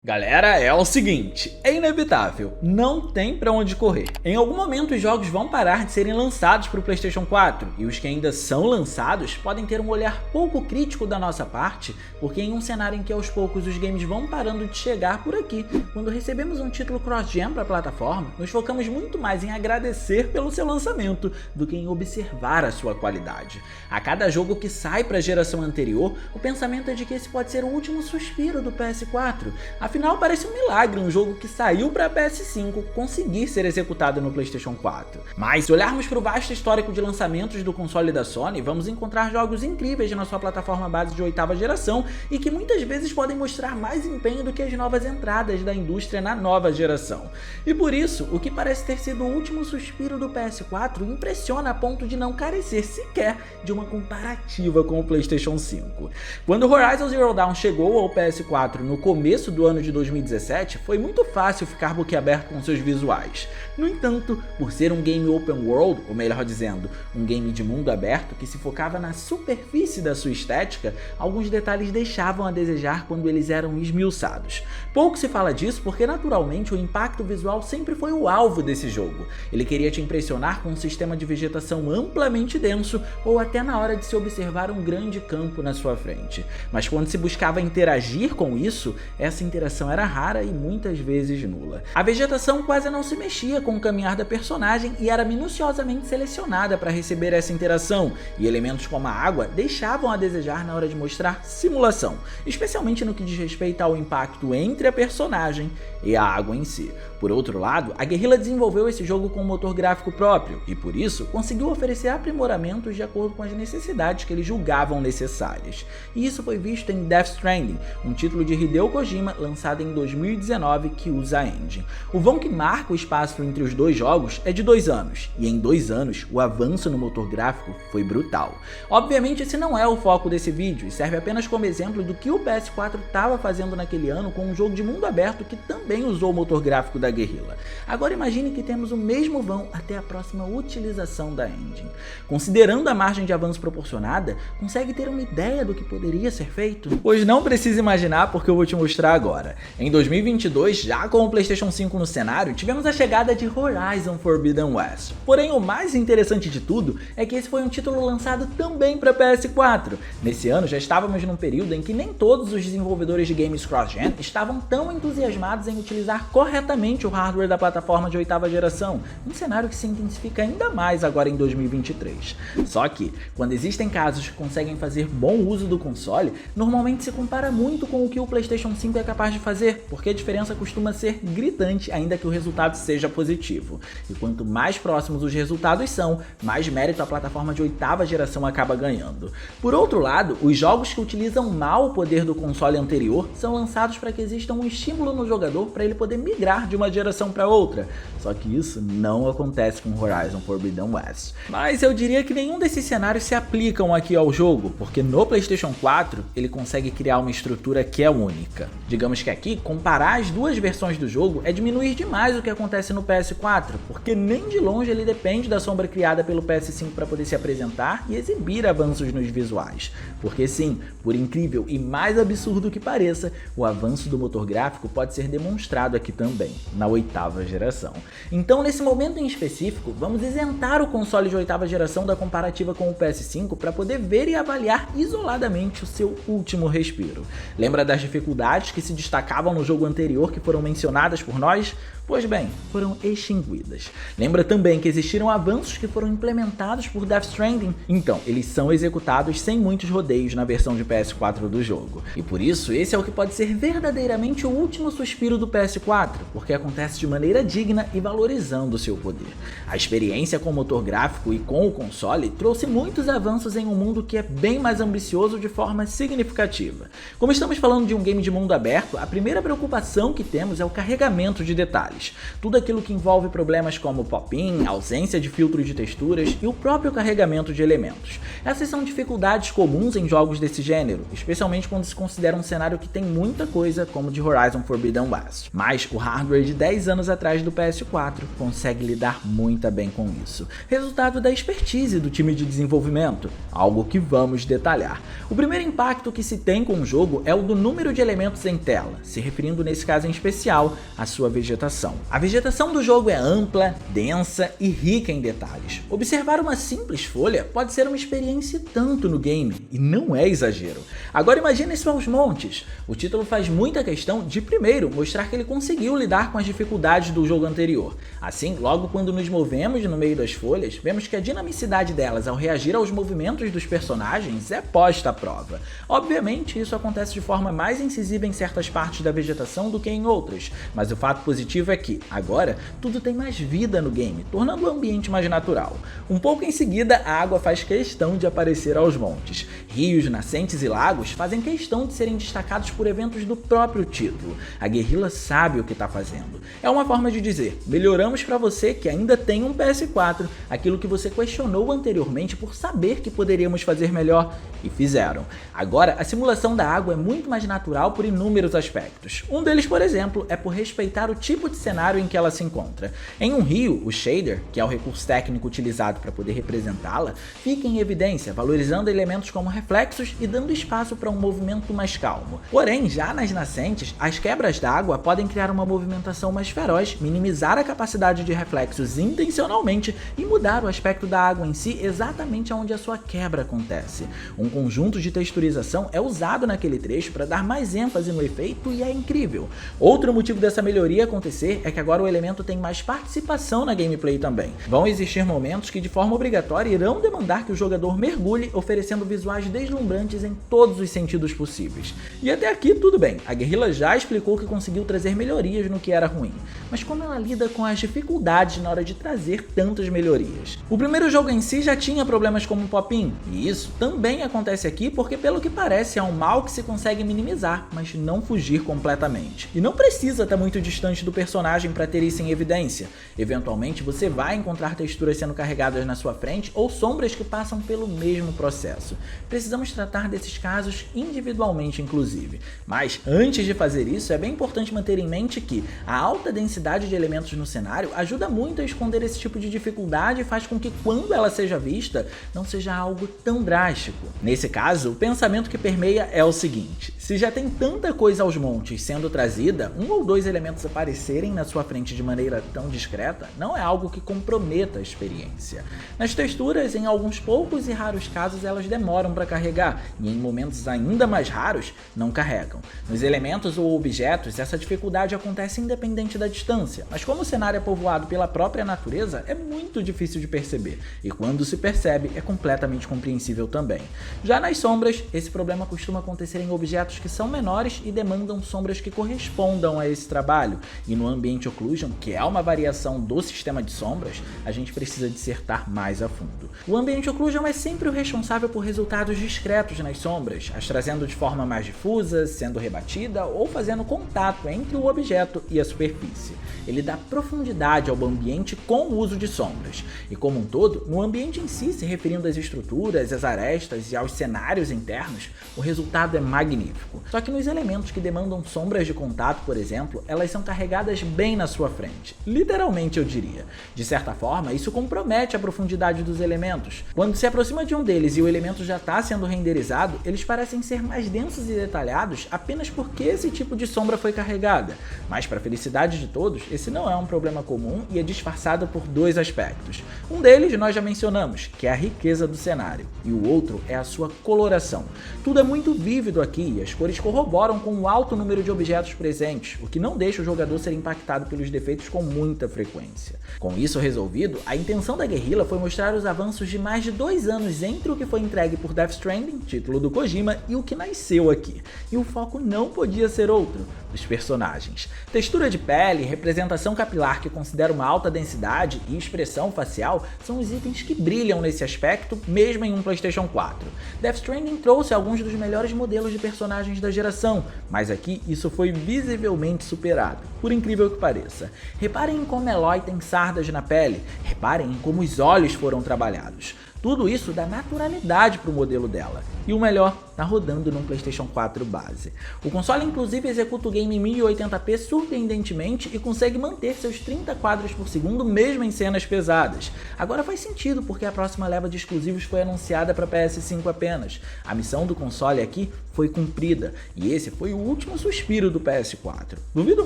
Galera, é o seguinte, é inevitável, não tem pra onde correr. Em algum momento os jogos vão parar de serem lançados para o PlayStation 4 e os que ainda são lançados podem ter um olhar pouco crítico da nossa parte, porque em um cenário em que aos poucos os games vão parando de chegar por aqui, quando recebemos um título cross-gen para a plataforma, nos focamos muito mais em agradecer pelo seu lançamento do que em observar a sua qualidade. A cada jogo que sai para a geração anterior, o pensamento é de que esse pode ser o último suspiro do PS4. Afinal, parece um milagre um jogo que saiu para PS5 conseguir ser executado no PlayStation 4. Mas se olharmos para o vasto histórico de lançamentos do console da Sony, vamos encontrar jogos incríveis na sua plataforma base de 8ª geração e que muitas vezes podem mostrar mais empenho do que as novas entradas da indústria na nova geração. E por isso, o que parece ter sido o último suspiro do PS4 impressiona a ponto de não carecer sequer de uma comparativa com o PlayStation 5. Quando Horizon Zero Dawn chegou ao PS4 no começo do ano de 2017, foi muito fácil ficar boquiaberto com seus visuais. No entanto, por ser um game open world, ou melhor dizendo, um game de mundo aberto que se focava na superfície da sua estética, alguns detalhes deixavam a desejar quando eles eram esmiuçados. Pouco se fala disso porque naturalmente o impacto visual sempre foi o alvo desse jogo. Ele queria te impressionar com um sistema de vegetação amplamente denso ou até na hora de se observar um grande campo na sua frente. Mas quando se buscava interagir com isso, essa interação era rara e muitas vezes nula. A vegetação quase não se mexia com o caminhar da personagem e era minuciosamente selecionada para receber essa interação, e elementos como a água deixavam a desejar na hora de mostrar simulação, especialmente no que diz respeito ao impacto entre a personagem e a água em si. Por outro lado, a Guerrilla desenvolveu esse jogo com um motor gráfico próprio e, por isso, conseguiu oferecer aprimoramentos de acordo com as necessidades que eles julgavam necessárias. E isso foi visto em Death Stranding, um título de Hideo Kojima lançado em 2019 que usa a engine. O vão que marca o espaço entre os dois jogos é de 2 anos, e em 2 anos o avanço no motor gráfico foi brutal. Obviamente esse não é o foco desse vídeo e serve apenas como exemplo do que o PS4 estava fazendo naquele ano com um jogo de mundo aberto que também usou o motor gráfico da Guerrilla. Agora imagine que temos o mesmo vão até a próxima utilização da engine. Considerando a margem de avanço proporcionada, consegue ter uma ideia do que poderia ser feito? Pois não precisa imaginar porque eu vou te mostrar agora. Em 2022, já com o PlayStation 5 no cenário, tivemos a chegada de Horizon Forbidden West. Porém, o mais interessante de tudo é que esse foi um título lançado também para PS4. Nesse ano já estávamos num período em que nem todos os desenvolvedores de games cross-gen estavam tão entusiasmados em utilizar corretamente o hardware da plataforma de 8ª geração, um cenário que se intensifica ainda mais agora em 2023. Só que, quando existem casos que conseguem fazer bom uso do console, normalmente se compara muito com o que o PlayStation 5 é capaz de fazer, porque a diferença costuma ser gritante, ainda que o resultado seja positivo. E quanto mais próximos os resultados são, mais mérito a plataforma de 8ª geração acaba ganhando. Por outro lado, os jogos que utilizam mal o poder do console anterior são lançados para que exista um estímulo no jogador para ele poder migrar de uma geração para outra. Só que isso não acontece com Horizon Forbidden West. Mas eu diria que nenhum desses cenários se aplicam aqui ao jogo, porque no PlayStation 4 ele consegue criar uma estrutura que é única. Digamos que aqui, comparar as duas versões do jogo é diminuir demais o que acontece no PS4, porque nem de longe ele depende da sombra criada pelo PS5 para poder se apresentar e exibir avanços nos visuais. Porque sim, por incrível e mais absurdo que pareça, o avanço do motor gráfico pode ser demonstrado aqui também, na 8ª geração. Então, nesse momento em específico, vamos isentar o console de 8ª geração da comparativa com o PS5 para poder ver e avaliar isoladamente o seu último respiro. Lembra das dificuldades que se destacavam no jogo anterior que foram mencionadas por nós? Pois bem, foram extinguidas. Lembra também que existiram avanços que foram implementados por Death Stranding? Então, eles são executados sem muitos rodeios na versão de PS4 do jogo. E por isso, esse é o que pode ser verdadeiramente o último suspiro do PS4, porque acontece de maneira digna e valorizando o seu poder. A experiência com o motor gráfico e com o console trouxe muitos avanços em um mundo que é bem mais ambicioso de forma significativa. Como estamos falando de um game de mundo aberto, a primeira preocupação que temos é o carregamento de detalhes. mais. Tudo aquilo que envolve problemas como pop-in, ausência de filtro de texturas e o próprio carregamento de elementos. Essas são dificuldades comuns em jogos desse gênero, especialmente quando se considera um cenário que tem muita coisa como de Horizon Forbidden West. Mas o hardware de 10 anos atrás do PS4 consegue lidar muito bem com isso. Resultado da expertise do time de desenvolvimento, algo que vamos detalhar. O primeiro impacto que se tem com o jogo é o do número de elementos em tela, se referindo nesse caso em especial à sua vegetação. A vegetação do jogo é ampla, densa e rica em detalhes. Observar uma simples folha pode ser uma experiência e tanto no game, e não é exagero. Agora imagine isso aos montes. O título faz muita questão de primeiro mostrar que ele conseguiu lidar com as dificuldades do jogo anterior. Assim, logo quando nos movemos no meio das folhas, vemos que a dinamicidade delas ao reagir aos movimentos dos personagens é posta à prova. Obviamente, isso acontece de forma mais incisiva em certas partes da vegetação do que em outras, mas o fato positivo é que, agora, tudo tem mais vida no game, tornando o ambiente mais natural. Um pouco em seguida, a água faz questão de aparecer aos montes. Rios, nascentes e lagos fazem questão de serem destacados por eventos do próprio título. A Guerrilla sabe o que está fazendo. É uma forma de dizer, melhoramos para você que ainda tem um PS4, aquilo que você questionou anteriormente por saber que poderíamos fazer melhor, e fizeram. Agora, a simulação da água é muito mais natural por inúmeros aspectos. Um deles, por exemplo, é por respeitar o tipo de cenário em que ela se encontra. Em um rio, o shader, que é o recurso técnico utilizado para poder representá-la, fica em evidência, valorizando elementos como reflexos e dando espaço para um movimento mais calmo. Porém, já nas nascentes, as quebras d'água podem criar uma movimentação mais feroz, minimizar a capacidade de reflexos intencionalmente e mudar o aspecto da água em si exatamente onde a sua quebra acontece. Um conjunto de texturização é usado naquele trecho para dar mais ênfase no efeito e é incrível. Outro motivo dessa melhoria acontecer é que agora o elemento tem mais participação na gameplay também. Vão existir momentos que de forma obrigatória irão demandar que o jogador mergulhe, oferecendo visuais deslumbrantes em todos os sentidos possíveis. E até aqui tudo bem, a Guerrilla já explicou que conseguiu trazer melhorias no que era ruim, mas como ela lida com as dificuldades na hora de trazer tantas melhorias? O primeiro jogo em si já tinha problemas como pop-in, e isso também acontece aqui porque pelo que parece é um mal que se consegue minimizar, mas não fugir completamente. E não precisa estar muito distante do personagem para ter isso em evidência. Eventualmente você vai encontrar texturas sendo carregadas na sua frente ou sombras que passam pelo mesmo processo. Precisamos tratar desses casos individualmente inclusive. Mas antes de fazer isso é bem importante manter em mente que a alta densidade de elementos no cenário ajuda muito a esconder esse tipo de dificuldade e faz com que quando ela seja vista não seja algo tão drástico. Nesse caso, o pensamento que permeia é o seguinte: se já tem tanta coisa aos montes sendo trazida, um ou dois elementos aparecerem na sua frente de maneira tão discreta não é algo que comprometa a experiência. Nas texturas, em alguns poucos e raros casos elas demoram para carregar e em momentos ainda mais raros não carregam. Nos elementos ou objetos essa dificuldade acontece independente da distância, mas como o cenário é povoado pela própria natureza é muito difícil de perceber e quando se percebe é completamente compreensível também. Já nas sombras, esse problema costuma acontecer em objetos que são menores e demandam sombras que correspondam a esse trabalho, e no Ambient Occlusion, que é uma variação do sistema de sombras, a gente precisa dissertar mais a fundo. O Ambient Occlusion é sempre o responsável por resultados discretos nas sombras, as trazendo de forma mais difusa, sendo rebatida ou fazendo contato entre o objeto e a superfície. Ele dá profundidade ao ambiente com o uso de sombras, e como um todo, no ambiente em si, se referindo às estruturas, às arestas e aos cenários internos, o resultado é magnífico. Só que nos elementos que demandam sombras de contato, por exemplo, elas são carregadas bem na sua frente. Literalmente, eu diria. De certa forma, isso compromete a profundidade dos elementos. Quando se aproxima de um deles e o elemento já está sendo renderizado, eles parecem ser mais densos e detalhados apenas porque esse tipo de sombra foi carregada. Mas, para a felicidade de todos, esse não é um problema comum e é disfarçado por dois aspectos. Um deles nós já mencionamos, que é a riqueza do cenário, e o outro é a sua coloração. Tudo é muito vívido aqui e as cores corroboram com o alto número de objetos presentes, o que não deixa o jogador ser impactado pelos defeitos com muita frequência. Com isso resolvido, a intenção da Guerrilla foi mostrar os avanços de mais de 2 anos entre o que foi entregue por Death Stranding, título do Kojima, e o que nasceu aqui. E o foco não podia ser outro: dos personagens. Textura de pele, representação capilar que considera uma alta densidade e expressão facial são os itens que brilham nesse aspecto, mesmo em um PlayStation 4. Death Stranding trouxe alguns dos melhores modelos de personagens da geração, mas aqui isso foi visivelmente superado, por incrível que pareça. Reparem em como Aloy tem sardas na pele, reparem em como os olhos foram trabalhados. Tudo isso dá naturalidade para o modelo dela. E o melhor, tá rodando num PlayStation 4 base. O console inclusive executa o game em 1080p surpreendentemente e consegue manter seus 30 quadros por segundo mesmo em cenas pesadas. Agora faz sentido porque a próxima leva de exclusivos foi anunciada para PS5 apenas. A missão do console aqui foi cumprida e esse foi o último suspiro do PS4. Duvido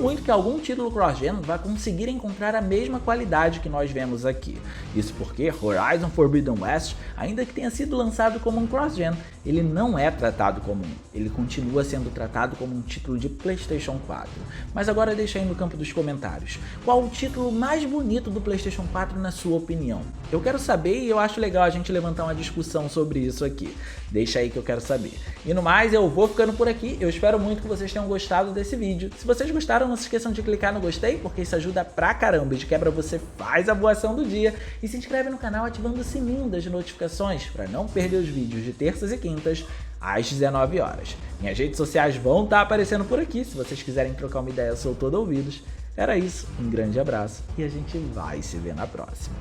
muito que algum título cross-gen vá conseguir encontrar a mesma qualidade que nós vemos aqui. Isso porque Horizon Forbidden West, ainda que tenha sido lançado como um cross-gen, ele não é tratado como um, ele continua sendo tratado como um título de PlayStation 4. Mas agora deixa aí no campo dos comentários, qual o título mais bonito do PlayStation 4 na sua opinião? Eu quero saber e eu acho legal a gente levantar uma discussão sobre isso aqui. Deixa aí que eu quero saber. E no mais, eu vou ficando por aqui, eu espero muito que vocês tenham gostado desse vídeo. Se vocês gostaram, não se esqueçam de clicar no gostei, porque isso ajuda pra caramba e de quebra você faz a boa ação do dia e se inscreve no canal ativando o sininho das notificações para não perder os vídeos de terças e quintas às 19 horas. Minhas redes sociais vão estar aparecendo por aqui, se vocês quiserem trocar uma ideia, eu sou todo ouvidos. Era isso, um grande abraço e a gente vai se ver na próxima.